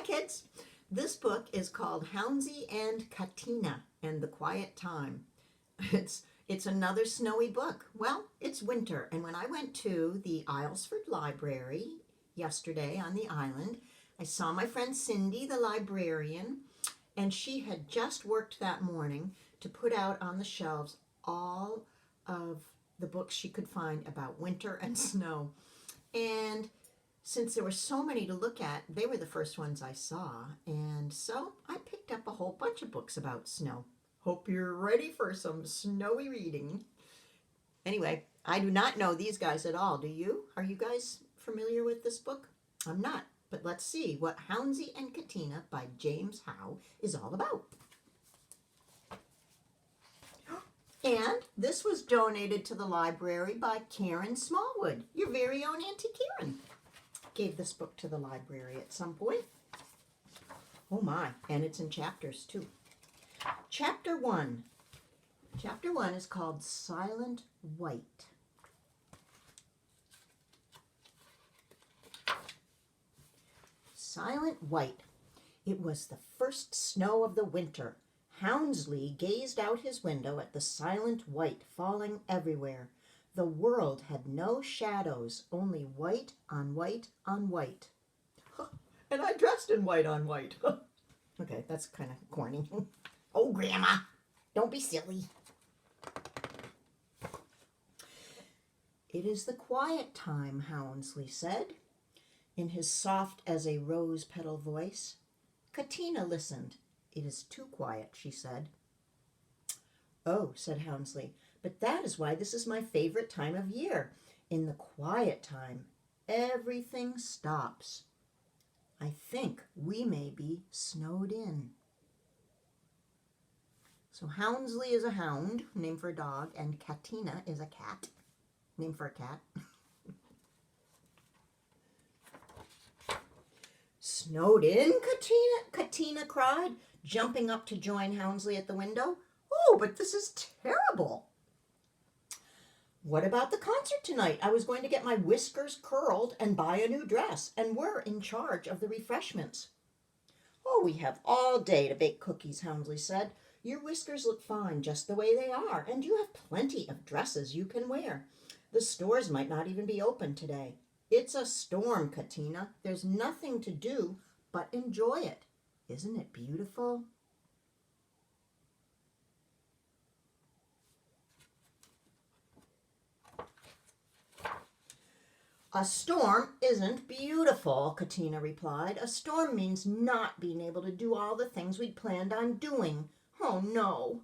kids. This book is called Houndsley and Catina and the Quiet Time. It's another snowy book. Well, it's winter, and when I went to the Islesford Library yesterday on the island, I saw my friend Cindy, the librarian, and she had just worked that morning to put out on the shelves all of the books she could find about winter and snow. And since there were so many to look at, they were the first ones I saw, and so I picked up a whole bunch of books about snow. Hope you're ready for some snowy reading. Anyway, I do not know these guys at all. Do you? Are you guys familiar with this book? I'm not, but let's see what Houndsley and Catina by James Howe is all about. And this was donated to the library by Karen Smallwood, your very own Auntie Karen. Gave this book to the library at some point. Oh my, and it's in chapters too. Chapter 1. Chapter 1 is called Silent White. Silent White. It was the first snow of the winter. Houndsley gazed out his window at the silent white falling everywhere. The world had no shadows, only white on white on white. And I dressed in white on white. Okay, that's kind of corny. Oh, Grandma, don't be silly. It is the quiet time, Houndsley said, in his soft as a rose petal voice. Catina listened. It is too quiet, she said. Oh, said Houndsley, but that is why this is my favorite time of year. In the quiet time, everything stops. I think we may be snowed in. So Houndsley is a hound, named for a dog, and Catina is a cat, named for a cat. Snowed in, Catina cried, jumping up to join Houndsley at the window. Oh, but this is terrible. What about the concert tonight? I was going to get my whiskers curled and buy a new dress, and we're in charge of the refreshments. Oh, we have all day to bake cookies, Houndsley said. Your whiskers look fine just the way they are, and you have plenty of dresses you can wear. The stores might not even be open today. It's a storm, Catina. There's nothing to do but enjoy it. Isn't it beautiful? A storm isn't beautiful, Catina replied. A storm means not being able to do all the things we'd planned on doing. Oh, no.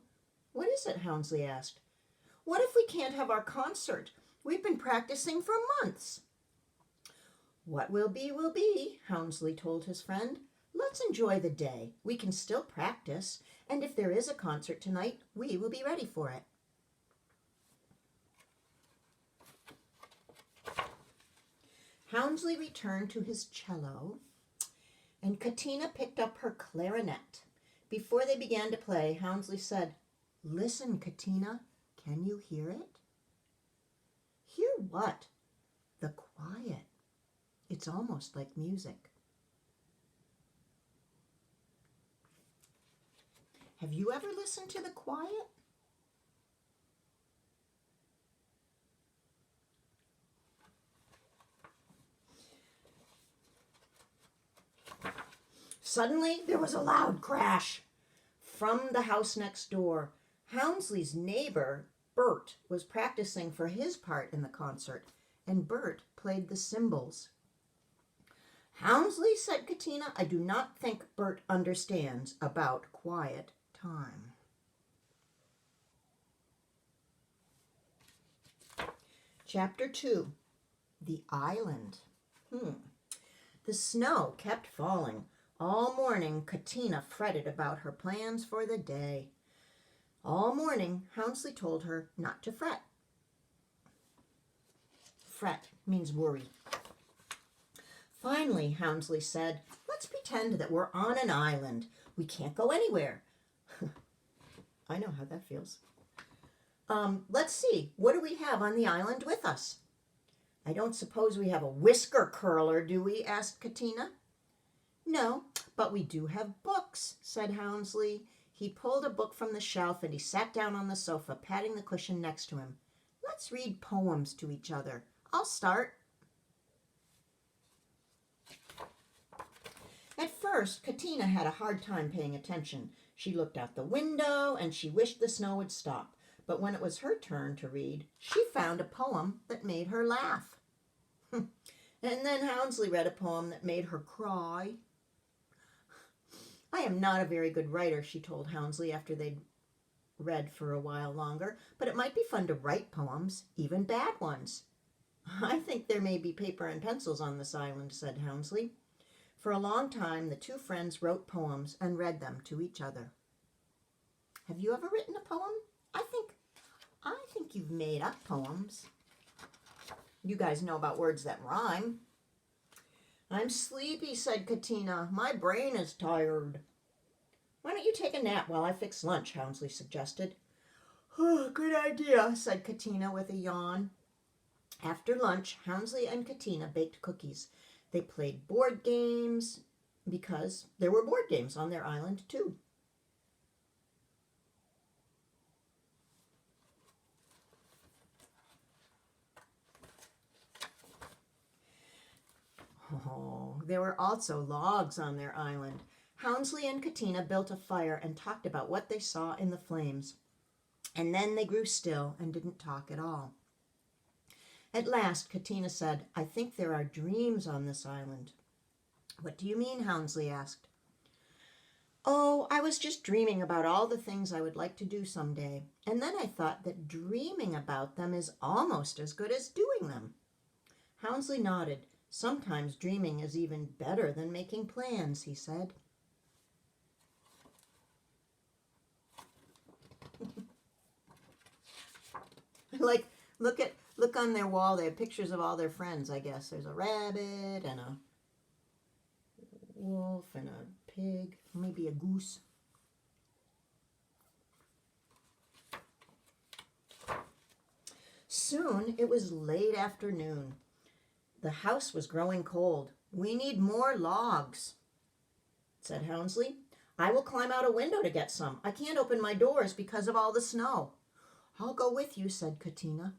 What is it? Houndsley asked. What if we can't have our concert? We've been practicing for months. What will be, Houndsley told his friend. Let's enjoy the day. We can still practice, and if there is a concert tonight, we will be ready for it. Houndsley returned to his cello, and Catina picked up her clarinet. Before they began to play, Houndsley said, Listen, Catina, can you hear it? Hear what? The quiet. It's almost like music. Have you ever listened to the quiet? Suddenly, there was a loud crash from the house next door. Houndsley's neighbor, Bert, was practicing for his part in the concert, and Bert played the cymbals. Houndsley, said Catina, I do not think Bert understands about quiet time. Chapter 2. The Island. The snow kept falling. All morning, Catina fretted about her plans for the day. All morning, Houndsley told her not to fret. Fret means worry. Finally, Houndsley said, let's pretend that we're on an island. We can't go anywhere. I know how that feels. Let's see, what do we have on the island with us? I don't suppose we have a whisker curler, do we? Asked Catina. No, But we do have books, said Houndsley. He pulled a book from the shelf and he sat down on the sofa, patting the cushion next to him. Let's read poems to each other. I'll start. At first, Catina had a hard time paying attention. She looked out the window and she wished the snow would stop. But when it was her turn to read, she found a poem that made her laugh. And then Houndsley read a poem that made her cry. I am not a very good writer, she told Houndsley after they'd read for a while longer, but it might be fun to write poems, even bad ones. I think there may be paper and pencils on this island, said Houndsley. For a long time, the two friends wrote poems and read them to each other. Have you ever written a poem? I think you've made up poems. You guys know about words that rhyme. I'm sleepy, said Catina. My brain is tired. Why don't you take a nap while I fix lunch, Houndsley suggested. Oh, good idea, said Catina with a yawn. After lunch, Houndsley and Catina baked cookies. They played board games because there were board games on their island too. Oh, there were also logs on their island. Houndsley and Catina built a fire and talked about what they saw in the flames. And then they grew still and didn't talk at all. At last, Catina said, I think there are dreams on this island. What do you mean? Houndsley asked. Oh, I was just dreaming about all the things I would like to do someday. And then I thought that dreaming about them is almost as good as doing them. Houndsley nodded. Sometimes dreaming is even better than making plans, he said. Look on their wall. They have pictures of all their friends, I guess. There's a rabbit and a wolf and a pig, maybe a goose. Soon it was late afternoon. The house was growing cold. We need more logs, said Houndsley. I will climb out a window to get some. I can't open my doors because of all the snow. I'll go with you, said Catina.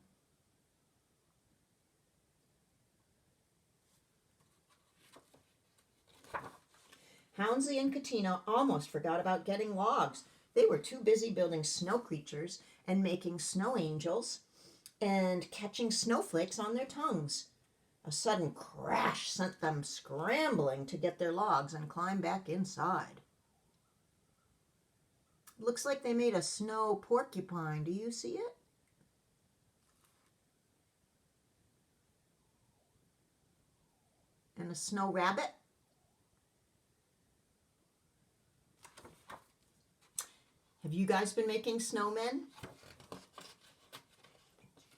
Houndsley and Catina almost forgot about getting logs. They were too busy building snow creatures and making snow angels and catching snowflakes on their tongues. A sudden crash sent them scrambling to get their logs and climb back inside. Looks like they made a snow porcupine. Do you see it? And a snow rabbit. Have you guys been making snowmen?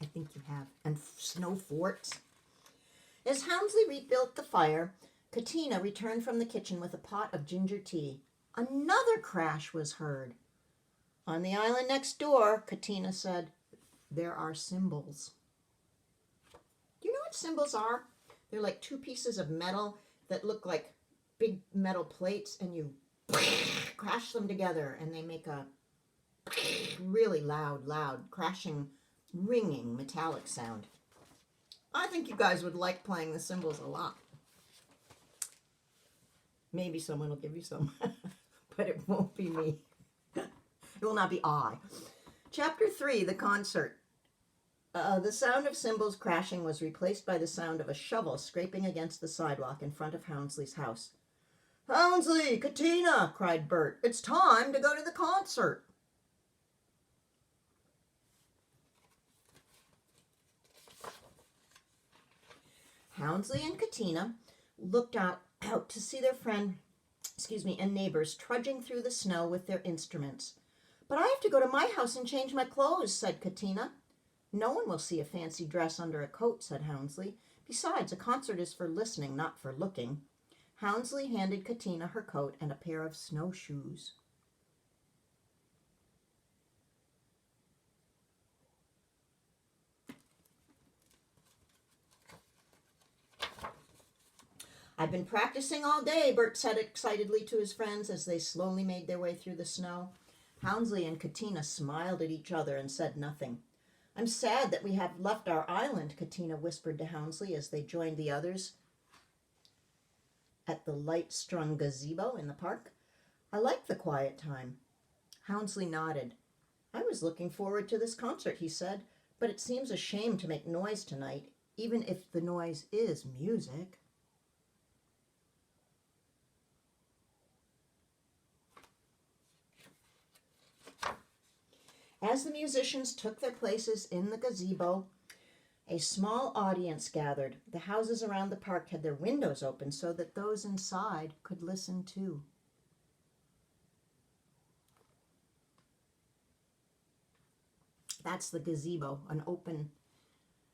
I think you have. And snow forts. As Houndsley rebuilt the fire, Catina returned from the kitchen with a pot of ginger tea. Another crash was heard. On the island next door, Catina said, there are cymbals. Do you know what cymbals are? They're like two pieces of metal that look like big metal plates, and you crash them together, and they make a really loud, crashing, ringing, metallic sound. I think you guys would like playing the cymbals a lot. Maybe someone will give you some, but it won't be me. It will not be I. Chapter 3, the concert. The sound of cymbals crashing was replaced by the sound of a shovel scraping against the sidewalk in front of Houndsley's house. Houndsley, Catina, cried Bert. It's time to go to the concert. Houndsley and Catina looked out to see their friend, and neighbors trudging through the snow with their instruments. But I have to go to my house and change my clothes, said Catina. No one will see a fancy dress under a coat, said Houndsley. Besides, a concert is for listening, not for looking. Houndsley handed Catina her coat and a pair of snowshoes. I've been practicing all day, Bert said excitedly to his friends as they slowly made their way through the snow. Houndsley and Catina smiled at each other and said nothing. I'm sad that we have left our island, Catina whispered to Houndsley as they joined the others at the light-strung gazebo in the park. I like the quiet time. Houndsley nodded. I was looking forward to this concert, he said, but it seems a shame to make noise tonight, even if the noise is music. As the musicians took their places in the gazebo, a small audience gathered. The houses around the park had their windows open so that those inside could listen too. That's the gazebo, an open,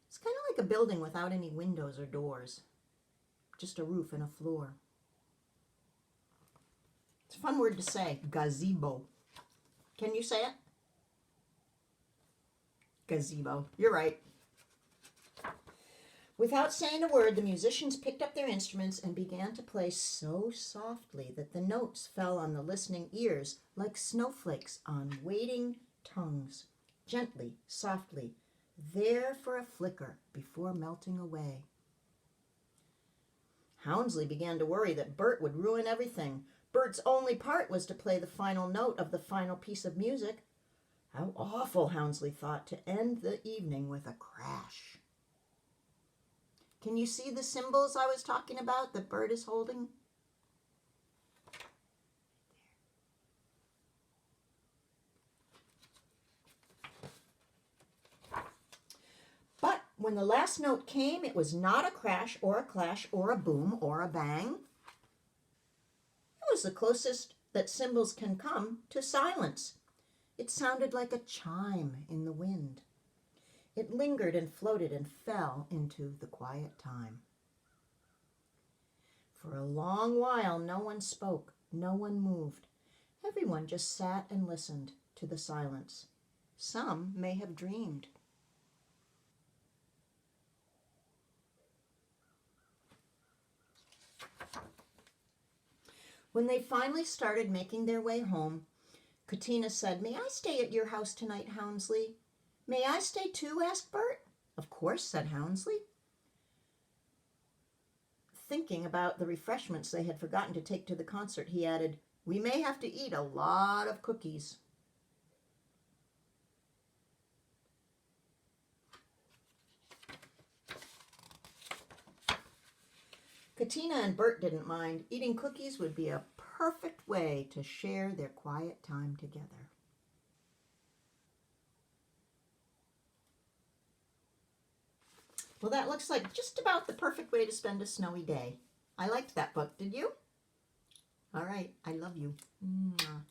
it's kind of like a building without any windows or doors, just a roof and a floor. It's a fun word to say, gazebo. Can you say it? Gazebo. You're right. Without saying a word, the musicians picked up their instruments and began to play so softly that the notes fell on the listening ears like snowflakes on waiting tongues, gently, softly, there for a flicker before melting away. Houndsley began to worry that Bert would ruin everything. Bert's only part was to play the final note of the final piece of music. How awful, Houndsley thought, to end the evening with a crash. Can you see the symbols I was talking about that Bert is holding? But when the last note came, it was not a crash or a clash or a boom or a bang. It was the closest that symbols can come to silence. It sounded like a chime in the wind. It lingered and floated and fell into the quiet time. For a long while, no one spoke, no one moved. Everyone just sat and listened to the silence. Some may have dreamed. When they finally started making their way home, Catina said, "May I stay at your house tonight, Houndsley?" "May I stay too?" asked Bert. "Of course," said Houndsley. Thinking about the refreshments they had forgotten to take to the concert, he added, "We may have to eat a lot of cookies." Catina and Bert didn't mind. Eating cookies would be a perfect way to share their quiet time together. Well, that looks like just about the perfect way to spend a snowy day. I liked that book. Did you? All right. I love you. Mwah.